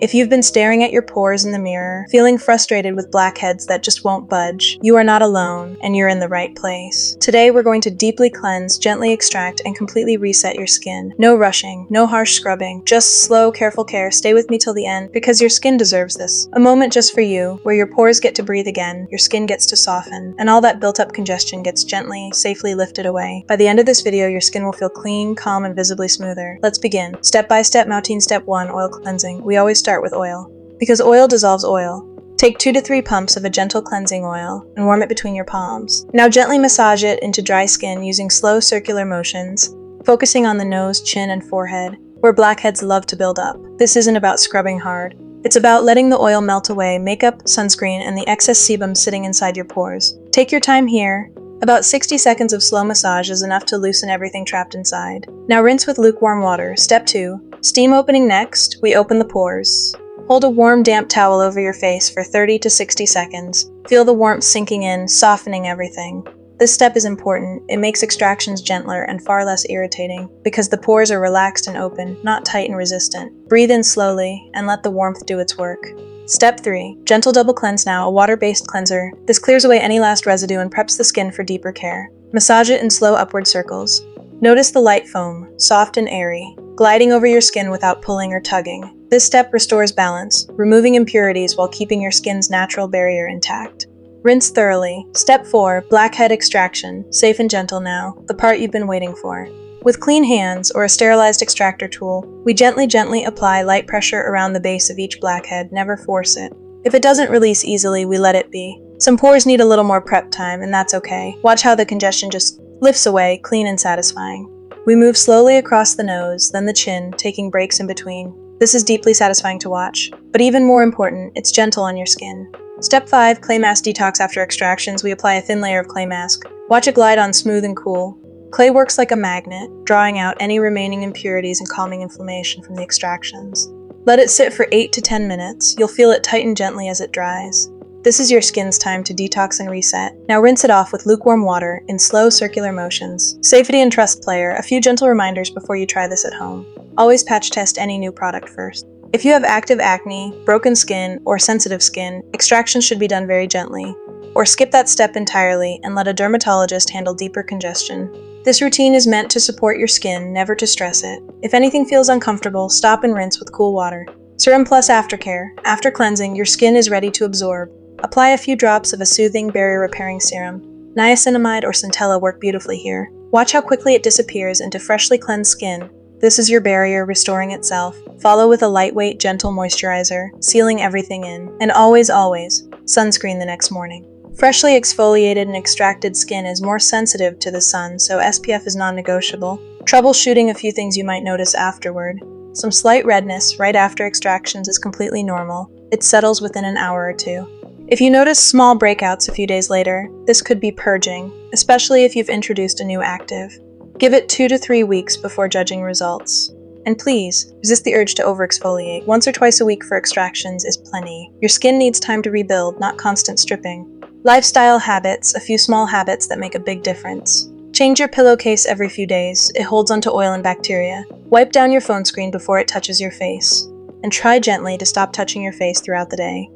If you've been staring at your pores in the mirror, feeling frustrated with blackheads that just won't budge, you are not alone, and you're in the right place. Today we're going to deeply cleanse, gently extract, and completely reset your skin. No rushing, no harsh scrubbing, just slow, careful care. Stay with me till the end, because your skin deserves this. A moment just for you, where your pores get to breathe again, your skin gets to soften, and all that built-up congestion gets gently, safely lifted away. By the end of this video, your skin will feel clean, calm, and visibly smoother. Let's begin. Step by step, Moutine Step 1, Oil Cleansing. We always start with oil, because oil dissolves oil. Take 2 to 3 pumps of a gentle cleansing oil and warm it between your palms. Now gently massage it into dry skin using slow circular motions, focusing on the nose, chin, and forehead, where blackheads love to build up. This isn't about scrubbing hard. It's about letting the oil melt away makeup, sunscreen, and the excess sebum sitting inside your pores. Take your time here. About 60 seconds of slow massage is enough to loosen everything trapped inside. Now rinse with lukewarm water. Step 2. Steam opening next. We open the pores. Hold a warm, damp towel over your face for 30 to 60 seconds. Feel the warmth sinking in, softening everything. This step is important. It makes extractions gentler and far less irritating, because the pores are relaxed and open, not tight and resistant. Breathe in slowly, and let the warmth do its work. Step 3. Gentle double cleanse now, a water-based cleanser. This clears away any last residue and preps the skin for deeper care. Massage it in slow upward circles. Notice the light foam, soft and airy, gliding over your skin without pulling or tugging. This step restores balance, removing impurities while keeping your skin's natural barrier intact. Rinse thoroughly. Step 4. Blackhead extraction. Safe and gentle now, the part you've been waiting for. With clean hands or a sterilized extractor tool, we gently apply light pressure around the base of each blackhead, never force it. If it doesn't release easily, we let it be. Some pores need a little more prep time, and that's okay. Watch how the congestion just lifts away, clean and satisfying. We move slowly across the nose, then the chin, taking breaks in between. This is deeply satisfying to watch, but even more important, it's gentle on your skin. Step 5. Clay mask detox. After extractions, we apply a thin layer of clay mask. Watch it glide on smooth and cool. Clay works like a magnet, drawing out any remaining impurities and calming inflammation from the extractions. Let it sit for 8 to 10 minutes. You'll feel it tighten gently as it dries. This is your skin's time to detox and reset. Now rinse it off with lukewarm water in slow circular motions. Safety and trust, player. A few gentle reminders before you try this at home. Always patch test any new product first. If you have active acne, broken skin, or sensitive skin, extractions should be done very gently. Or skip that step entirely and let a dermatologist handle deeper congestion. This routine is meant to support your skin, never to stress it. If anything feels uncomfortable, stop and rinse with cool water. Serum plus aftercare. After cleansing, your skin is ready to absorb. Apply a few drops of a soothing, barrier-repairing serum. Niacinamide or centella work beautifully here. Watch how quickly it disappears into freshly cleansed skin. This is your barrier restoring itself. Follow with a lightweight, gentle moisturizer, sealing everything in. And always, sunscreen the next morning. Freshly exfoliated and extracted skin is more sensitive to the sun, so SPF is non-negotiable. Troubleshooting a few things you might notice afterward. Some slight redness right after extractions is completely normal. It settles within an hour or 2. If you notice small breakouts a few days later, this could be purging, especially if you've introduced a new active. Give it 2 to 3 weeks before judging results. And please, resist the urge to overexfoliate. Once or twice a week for extractions is plenty. Your skin needs time to rebuild, not constant stripping. Lifestyle habits, a few small habits that make a big difference. Change your pillowcase every few days. It holds onto oil and bacteria. Wipe down your phone screen before it touches your face. And try gently to stop touching your face throughout the day.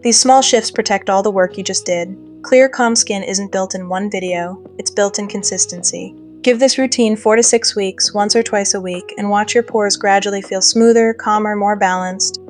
These small shifts protect all the work you just did. Clear, calm skin isn't built in one video, it's built in consistency. Give this routine 4 to 6 weeks, once or twice a week, and watch your pores gradually feel smoother, calmer, more balanced.